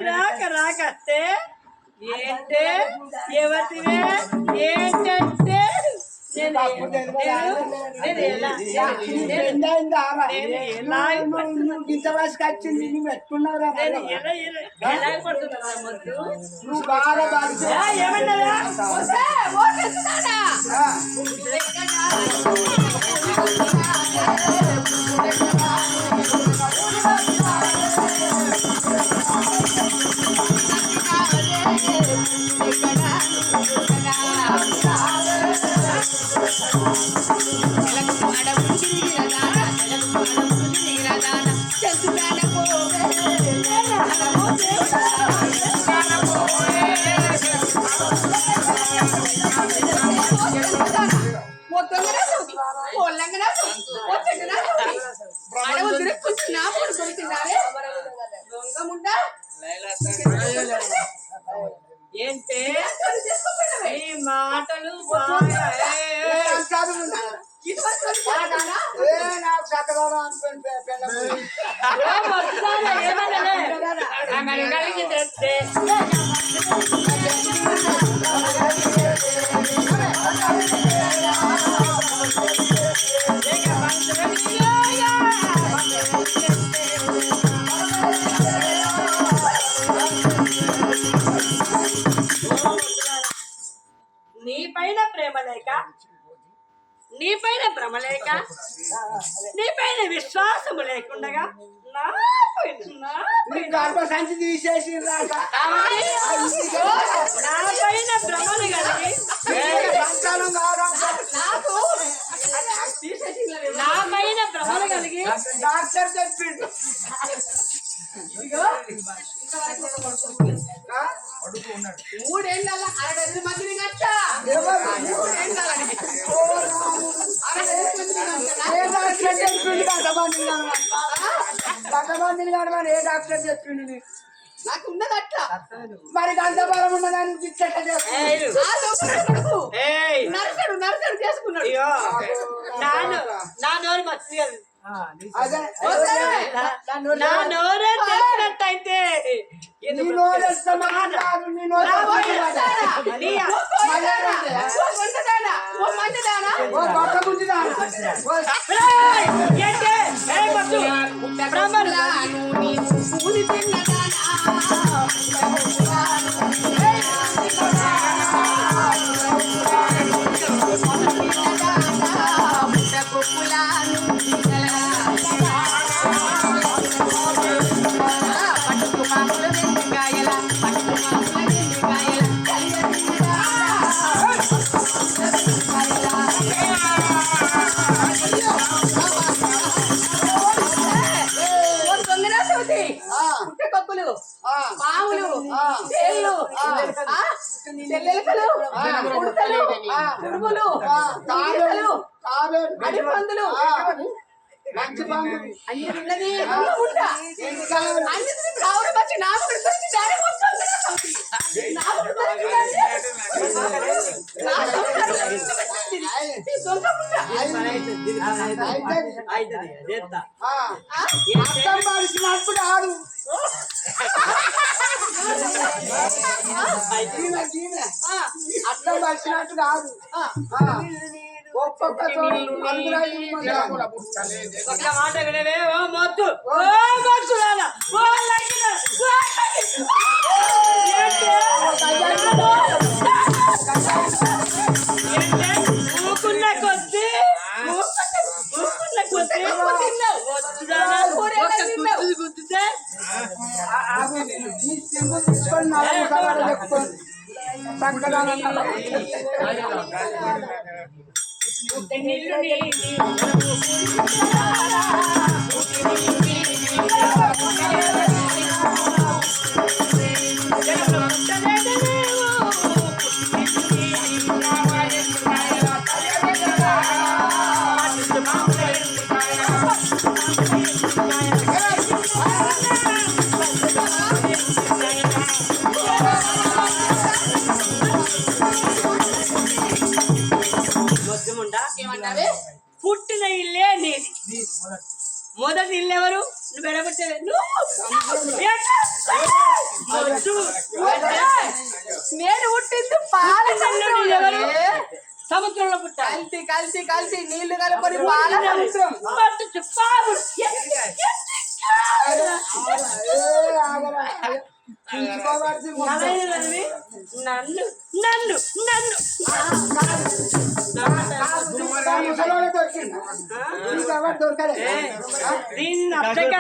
రాక రాకస్తే ఏంటే ఎవరివే ఏంటంటే ఇంత వయసుకి వచ్చింది నువ్వు పెట్టుకున్నావు ఏమన్నా ఏంటే ఈ మాటలు నీ పైన ప్రేమ లేక నీ పైన భ్రమ లేక నీ పైన విశ్వాసము లేకుండగా సంచి తీసేసి నా పైన భ్రమలు కలిగి నా పైన భ్రమలు కలిగి డాక్టర్ చెప్పిండు మూడేళ్ళ 60 మందిని కట్ట మందిని కాదు ఏ డాక్టర్ చెప్పిండు నాకు ఉన్నది అట్లా మరి గంట బలం ఉన్నదానికి నరసడు నరసడు చేసుకున్నాడు నా నోరు మంచిది నా నోరే తెలిసినట్టయితే పాములు తేళ్ళు చెల్లెలకలు ఉడతలు ఉడుములు అడి పందులు అన్నిటిన్నది అన్నిటిని కావడం వచ్చి నాకు పడిచినప్పుడు ఆడు అర్థం పడిచినట్టు కాదు ఒక్కొక్క ఒక్క మాట వినవే ఓ మొద్దు ఓ మొద్దు ఊకున్న కొద్ది గుద్దితే పుట్టిన ఇల్లే నీది మొదటి ఇల్లు ఎవరు నువ్వు ఎడబట్టే మచ్చు నేను పుట్టింది పాల ఎవరు? సముద్రం. సముద్రంలో పుట్టాలి. కలిసి నీళ్లు కలుపుకొని పాల సముద్రం. మట్టు చెప్పావు. నన్ను నన్ను నన్ను నన్ను దీన్ని నచ్చక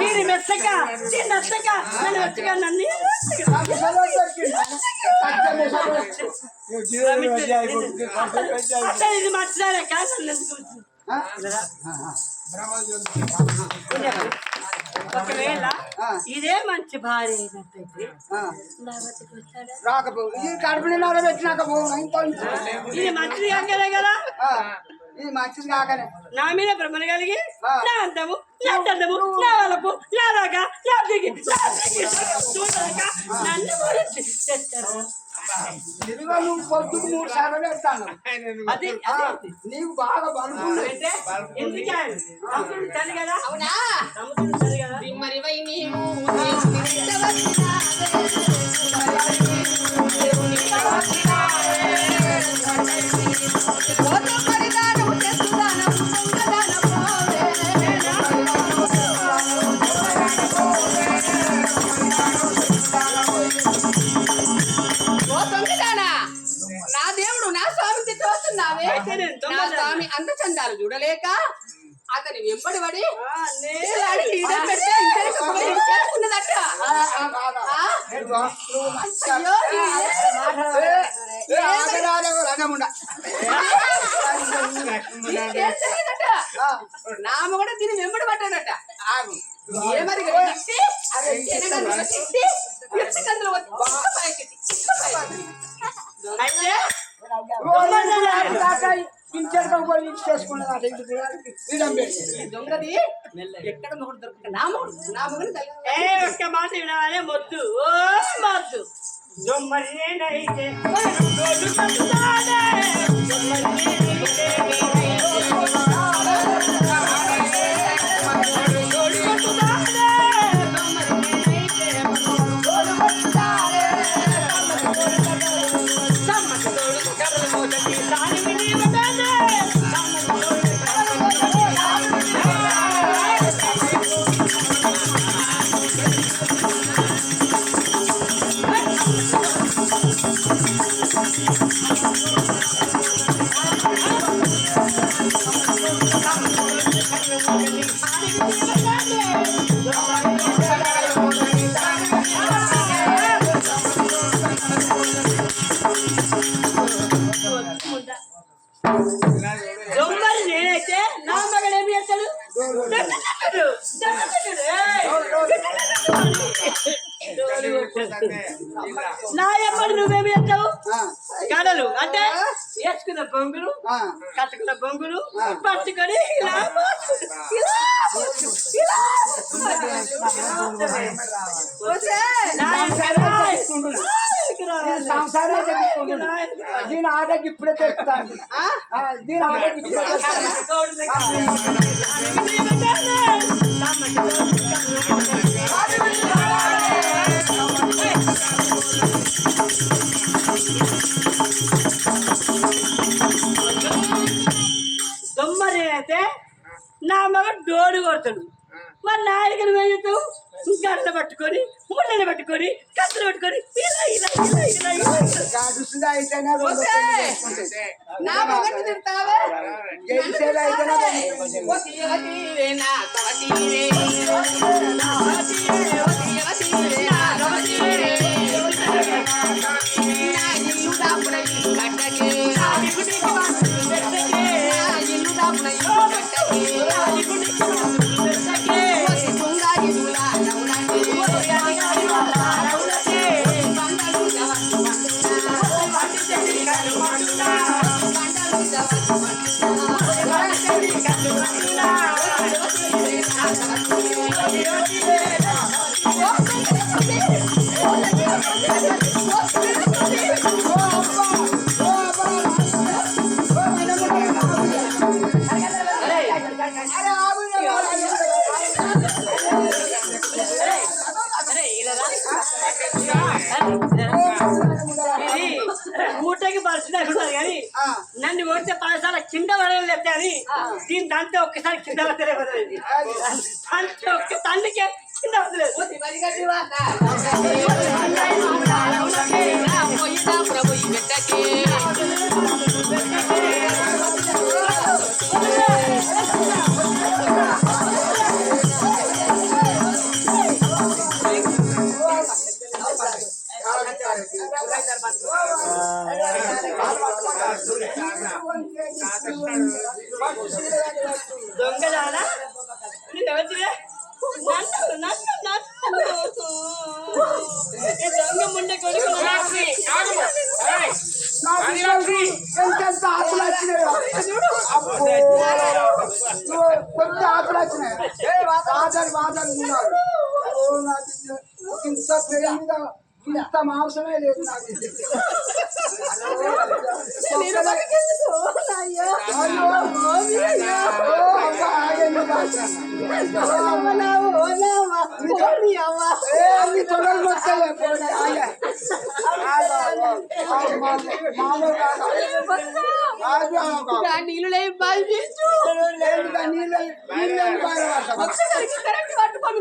దీని మెచ్చక దీన్ని నచ్చక నన్ను మెచ్చక నన్ను అసలు ఇది మర్చిదానే కాదు నన్ను ఎందుకు ఒకవేళ ఇదే మంచి భార్య అయినట్టయితే రాకపో ఇది కడుపు నిండా పెట్టినాక పోను ఇంకో ఇది మంచిది కాకనే కదా ఇది మంచిది కాకనే నా మీద భ్రమణ కలిగి నా అందము నా దండము నా వలపు నా దాకా నా దిగి నన్ను తెచ్చారు. ఇదిగో నువ్వు పొద్దుకు 3 సార్లు పెడతాను అది నీకు బాగా బలుపు అంటే ఎందుకే సముద్రుడు చలి కదా అవునా సముద్రుడు చలి కదా మరివై నీవు నా దేవుడు నా స్వామికి చూస్తున్నావే నా స్వామి అంత చందాలు చూడలేక అతని వెంబడి పడి చేసుకున్నదట. నామ కూడా దీన్ని వెంబడి పట్టాడట. ఏమరి దొంగది ఎక్కడ మొగుడు దొరుకుతుంది నా మొగుడు ఒక్క మాట వినవాలే మొద్దు ఓ మొద్దు జొమ్మరినైతే దొంగలు నేనైతే నా మగడు ఏమి చేస్తాడు నా ఎప్పుడు నువ్వేమి చేస్తావు కడలు అంటే వేసుకున్న బొంగులు కట్టుకున్న బొంగులు పట్టుకొని ఇలా దీని ఆటకి ఇప్పుడే తెస్తాను దీని ఆటకి ఇప్పుడే దొమ్మరి అయితే నా మగ డోడు కొడతాడు మరి నాయకుని వేయతావు గడ్డ పట్టుకొని ముళ్ళని పట్టుకొని కత్తులు పట్టుకొని ఇలా ఇలా ఇలా ఇలా ఇలా అయితేనే నా మొగని తిడతావే గెలిచేది అయితేనే అరే ఇలా ఇది ఊటకి పరిస్థితి అనుకున్నారు కానీ నన్ను కొడితే 10 సార్లు కింద పడలేదు అని దీని దాంతో ఒక్కసారి కింద పడలేదు దాంతో ఒక్క తండ్రికే కింద పడలేదు ప్రభు ఈ బిడ్డకి దొంగదానా నువ్వెవరివే? దొంగ ముండే కొడుకు ఎంత ఆకులు వచ్చినాయి కొంచెం ఆకులు వచ్చినాయి వాదలు ఉన్నారు ఇంత పేరు మీద ఇంత మాంసమే లేదు నాకు నీళ్ళు కరెక్ట్ పట్టుకొని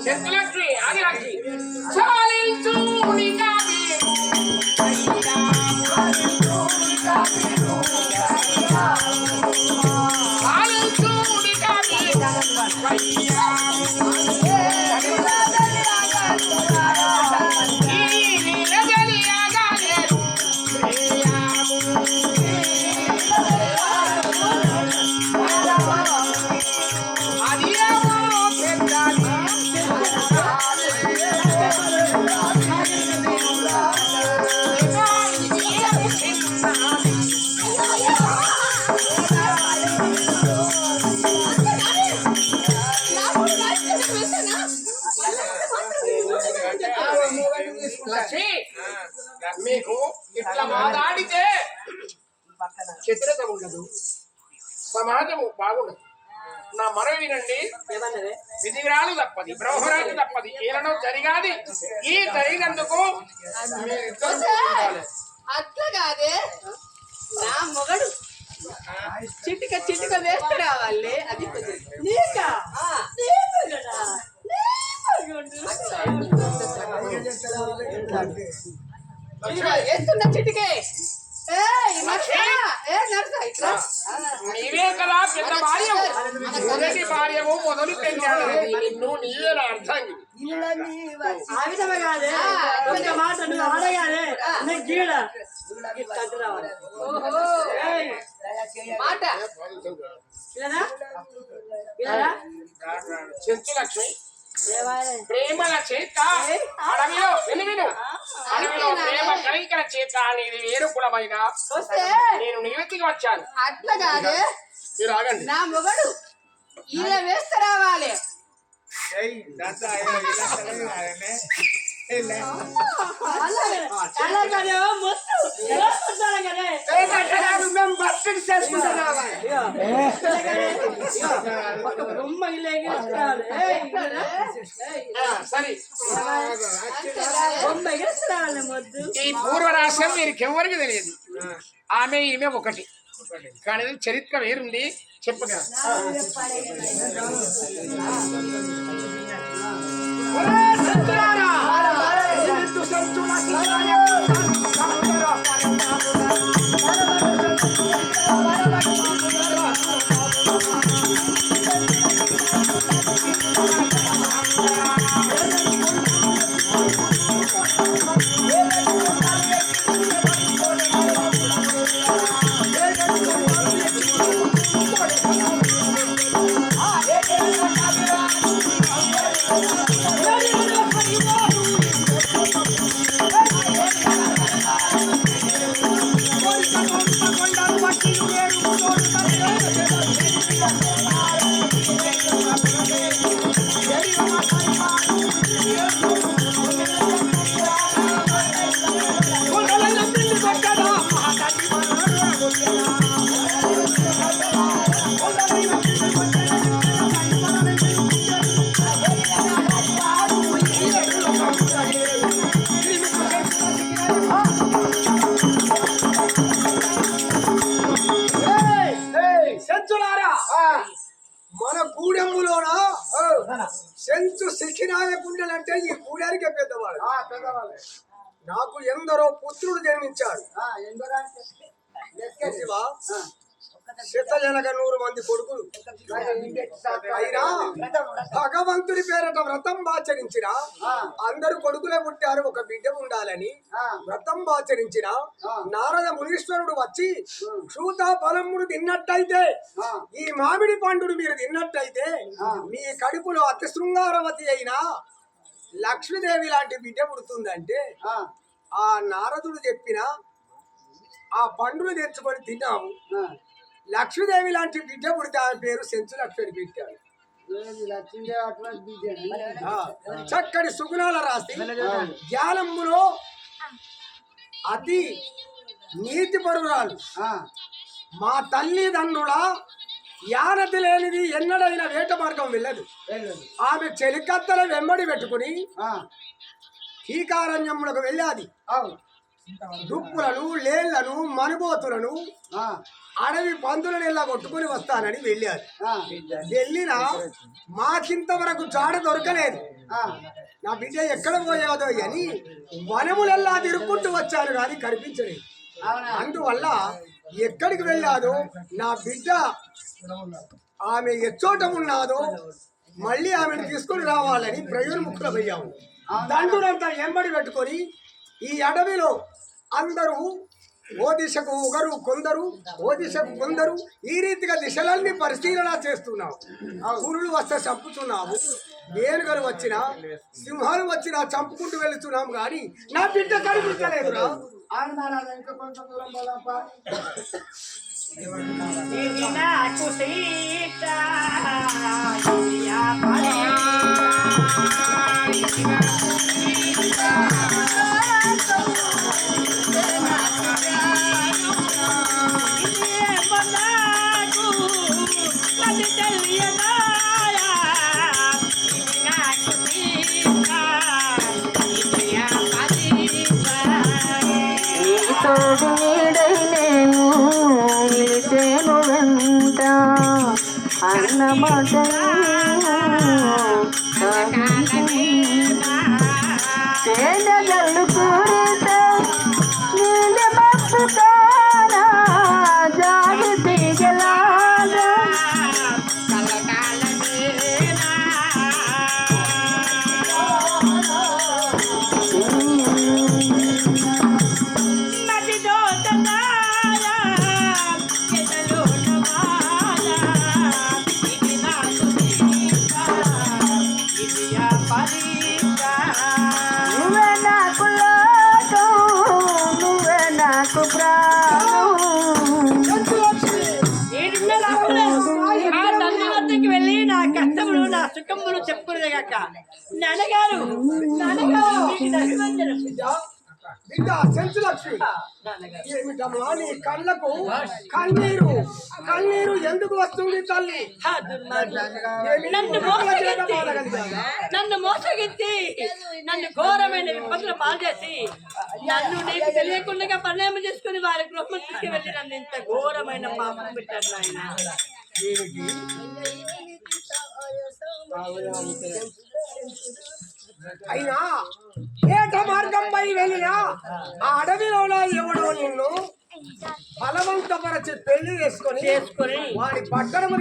చెట్టులక్ష్మి ఆదిలక్ష్మి చాలించు లక్ష్మి మీకు ఇట్లా మాట్లాడితే చతురత ఉండదు, సమాజము బాగుండదు. నా మనవి వినండి. విధిరాలు తప్పది, బ్రహ్మరాజు తప్పది, ఏలనో జరిగాది. ఈ జరిగినందుకు అట్లా కాదే నా మొగడు చిటిక చిటిక వేస్తే రావాలి. అది నీకా వేస్తున్న చిటికే నీవే కదా పెద్ద భార్యవు, మొదటి భార్యవు, మొదలు పెంచాడు నిన్ను, నీవే నా అర్థం. ఆ విధమే కాదే ఒక మాట నువ్వు ఆడగానే నీకు గీడ ఇట్లా రావాలి మాట ఇలానా ఇలానా చెంచు లక్ష్మి ప్రేమల చేత అడవిలో విను అడవిలో ప్రేమ కైకల చేత అనేది వేరు కులమైన నేను నివృత్తికి వచ్చాను. అట్లా కాదే మీరు ఆగండి. నా మొగడు ఇలా వేస్తే రావాలి. ఈ పూర్వరాశం వీరికెవ్వరికి తెలియదు. ఆమె ఈమె ఒకటి, కానీ చరిత్ర వేరుంది చెప్పగలరు. Hola, ఎక్కినాయ కుండలంటే ఈ కూడారికే పెద్దవాడు. పెద్దవాళ్ళే. నాకు ఎందరో పుత్రుడు జన్మించాడు. ఎందరో శివా, శతజనక 100 మంది కొడుకులు. అయినా భగవంతుడి పేరట వ్రతం ఆచరించిన అందరు కొడుకులే పుట్టారు, ఒక బిడ్డ ఉండాలని వ్రతం ఆచరించిన నారద మునీశ్వరుడు వచ్చి క్షూత ఫలమును తిన్నట్టయితే, ఈ మామిడి పండును మీరు తిన్నట్టయితే మీ కడుపులో అతి శృంగారవతి అయిన లక్ష్మీదేవి లాంటి బిడ్డ పుడుతుందంటే ఆ నారదుడు చెప్పిన ఆ పండును తెచ్చుకొని తిన్నాము. లక్ష్మీదేవి లాంటి బిడ్డ పుడితే ఆమె పేరు సెంచు లక్ష్మి పెట్టాడు. లక్ష్మీదేవి అటువంటి బిడ్డ. చక్కటి సుగుణాల రాసి జ్ఞానములో అతి నీతి పరురాలు. మా తల్లిదండ్రుల యానతి లేనిది ఎన్నడైన వేట మార్గం వెళ్ళదు. ఆమె చెలికత్తల వెంబడి పెట్టుకుని కీకారణ్యములకు వెళ్ళాది. దుప్పులను, లేళ్లను, మనుబోతులను, అడవి పందులను ఇలా కొట్టుకుని వస్తానని వెళ్ళారు. వెళ్ళిన మాకింతవరకు జాడ దొరకలేదు. నా బిడ్డ ఎక్కడ పోయాదో అని వనములెల్లా తిరుక్కుంటూ వచ్చాను కానీ కనిపించలేదు. అందువల్ల ఎక్కడికి వెళ్ళాదో నా బిడ్డ ఆమె ఎచ్చోట ఉన్నాదో మళ్ళీ ఆమెను తీసుకొని రావాలని ప్రయోజనముఖులమయ్యాము. దండునంతా ఎంబడి పెట్టుకొని ఈ అడవిలో అందరూ ఓ దిశకు ఒకరు కొందరు, ఓ దిశకు కొందరు, ఈ రీతిగా దిశలన్నీ పరిశీలన చేస్తున్నావు. పురులు వస్తే చంపుతున్నావు, ఏనుగలు వచ్చినా సింహాలు వచ్చినా చంపుకుంటూ వెళుతున్నాము కానీ నా బిడ్డ కనిపించలేదురా. ఇంకా కొంచెం దూరం పోదాంపా. నాకు సీత తోడు నీడై నేను నిలిచేను వెంట అన్నమాట జల్లు కూరిత నీళ్ళ మప్పుతారా జాగి తీగలాగా నువ్వే నాకు లోకం, నువ్వే నాకు ప్రాణం. ఆ తల్లి వద్దకు వెళ్ళి నా కష్టములు నా సుఖములు చెప్పుకునేదే కాక నాన్నగారు బిడ్డ సెంచు లక్ష్మి, నాన్నగారు ఏమిటమ్మా నీ కళ్ళకు కన్నీరు కన్నీరు ఎందుకు వస్తుంది తల్లి? నన్ను మోసగించి నన్ను ఘోరమైన ఇబ్బందులు పాలు చేసి నన్ను నీకు తెలియకుండా పరిణామం చేసుకుని వారి గృహం తీసుకువెళ్ళి నన్ను ఇంత ఘోరమైన పాపం పెట్టారు నాయన. అయినా ఏట మార్గంపై వెళ్ళినా ఆ అడవిలో ఎవడో నిన్ను బలవంతపరచి పెళ్లి చేసుకొని చేసుకొని వాడి పట్టణము